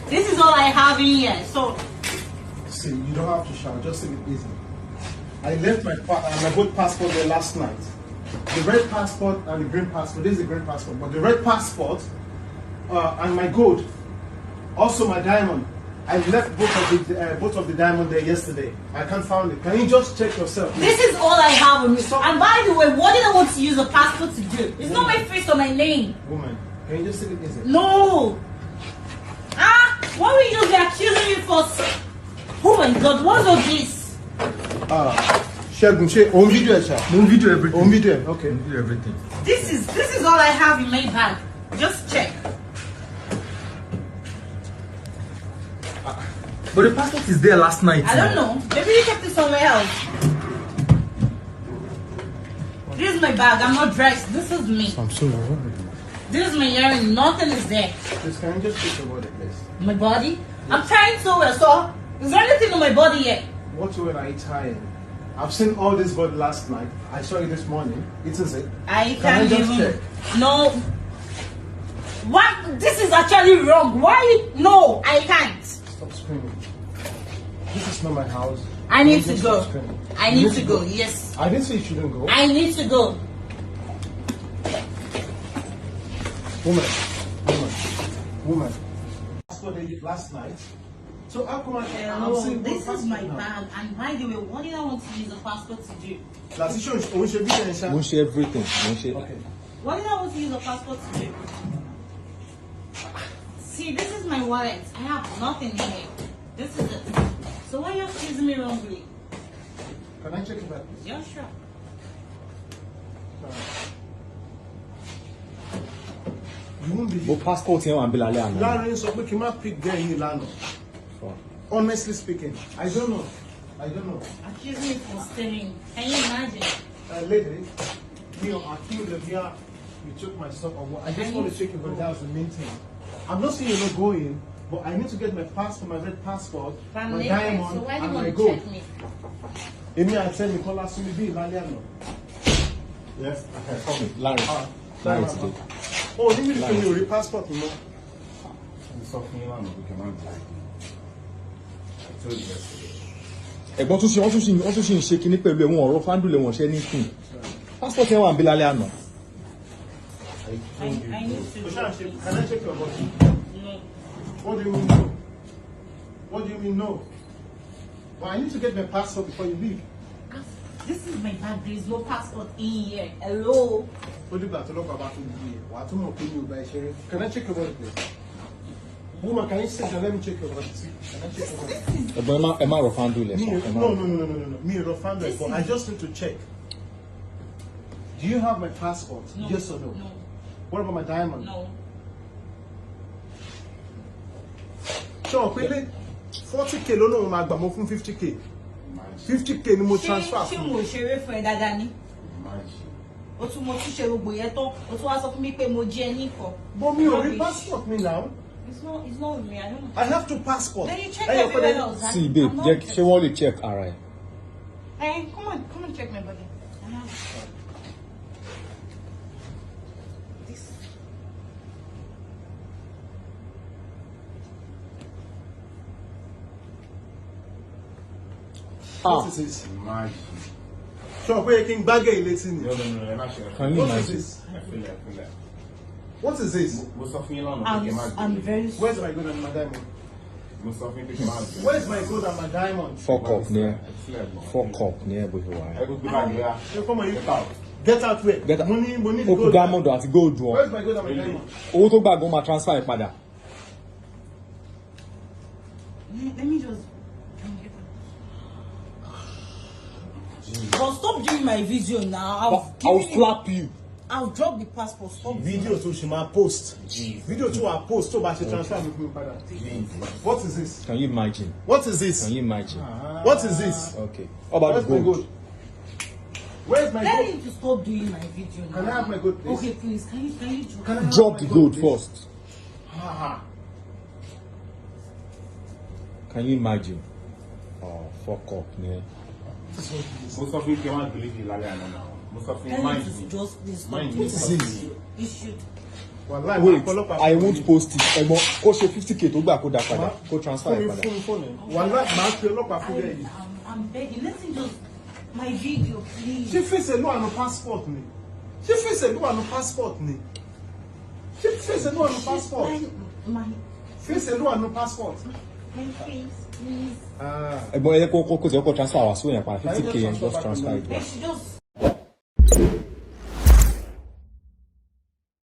This is all I have in here. So, see, you don't have to shout. Just take it easy. I left my both passport there last night. The red passport and the green passport. This is the green passport, but the red passport and my gold, also my diamond. I left both of the diamond there yesterday. I can't find it. Can you just check yourself? Please? This is all I have on me. And by the way, what did I want to use a passport to do? It's not my face or my name. Woman, can you just take it easy? No. What will you just be accusing me for? Oh my God, what's all this? Shegun, on video, sir. On video everything. On video, okay. On video everything. This is all I have in my bag. Just check. But the passport is there last night. I don't know. Maybe you kept it somewhere else. This is my bag. I'm not dressed. This is me. I'm so worried. This is my earring. Nothing is there. Please, can you just take your body, please? My body? Yes. I'm trying so well. So, is there anything on my body yet? What way are you tying? I've seen all this body last night. I saw it this morning. It is it. I Can can't I just even. check? No. What? This is actually wrong. Why? No, I can't. Stop screaming. This is not my house. I need Can you to just go. stop screaming? I need to go. Yes. I didn't say you shouldn't go. I need to go. Woman. That's what they did last night. So how come I'm No, saying this is my now? bag. And by the way, what did I want to use a passport to do? Last issue, we should be there, Won't share everything. Won't share. Okay. What did I want to use a passport to do? See, this is my wallet. I have nothing in it. This is it. So why are you accusing me wrongly? Can I check it back, please? Yeah, sure. You won't believe. But passport here and Bilal and Lauren sọ pé kí n má pick girl yìí lánàá. Honestly speaking, I don't know. Accuse me for stealing. Can you imagine? Lady, you know, accused of you took my stuff or what? I just want to check it, but that was the main thing. I'm not saying you're not going, but I need to get my passport, my red passport, my diamond, so why do you and my want to gold. check me? Èmi àti Nicola Sulibi lálẹ́ àná. Yes. Okay, come in. Larry. Larry today. Oh, níbi tí mi ò rí passport mi mọ́. Ẹ̀gbọ́n tún ṣe ń ṣe kinní pẹ̀lú ẹ̀wọ̀n ọ̀rọ̀ fáńdùlẹ̀ wọn ṣe ní kùn. Passport yẹn wà ń Bilal àná. I need to go. Can I check your body? No. What do you mean no? What do you mean no? Well, I need to get my passport before you leave. This is my bag. There is no passport in here. Hello. What do you got to look about to be? What to more you by sharing? Can I check your body, please? Woman, can you sit and let me check your body? Can I check your body? Ẹ̀gbọ́n ẹ má rọ̀ fáńdùlẹ̀. No. Me refund, but I just need to check. Do you have my passport? No. Yes or no? No. What about my diamond? No. Sure, pele 40k ló náà máa gbà mọ́ fún 50k. 50k ni mo transfer Ṣé fún. mo ṣeré fún ẹ dáadáa ni? O tún mo tún ṣe gbogbo yẹn tán. O tún wá sọ fún mi pé mo jẹ ní ìkọ. But me ò rí passport mi now. It's not with me. I don't know. I have two passports. Then you check everywhere else. See babe, ṣé wọ́n lè check ara ẹ̀? Hey, come on, check my body. This. What is this? Sure, pé kí n gbágẹ̀ ilé tí ni. Can you What is imagine? this? What is this? I'm very sorry. Where's my gold and my diamond? Where's my gold and my diamond? Fuck up ní ẹ bó ṣe wà ẹ́. You come on, you get out where? Get out. Money, Ó kú gold. diamond àti gold Where's wọn. my gold and my diamond? Owó tó gbàgbọ́ máa transfer ẹ̀ padà. Let me just. But stop doing my video now. I'll slap you. I'll drop the passport. Stop. Video to Shima post. Video to our post. So she transfer me from father. What is this? Can you imagine? What is this? Can you imagine? What is this? Okay. How about Where's the my gold? gold? Where's my Tell gold? him to stop doing my video now. Can I have my gold, please? Okay, please. Can you Can I have Drop my the gold please? first. Ha Can you imagine? Oh, fuck up, man. Most of you cannot believe you lálẹ́ àná now. Most of you Tell mind him to me. just please stop Mind doing me. my What is this? video. You should. wait, I won't post it. Ẹ̀gbọ́n, kó ṣe 50k tó gbà kó dá padà, kó transfer ẹ̀ padà. I'm begging. Let him just my video, please. She face no on passport me. She face no on passport me. She face no on passport. My face no on passport. My face, please. Ẹ̀gbọ́n, ẹ kó transfer wá sí òyìnbó 50k and just transfer it. She just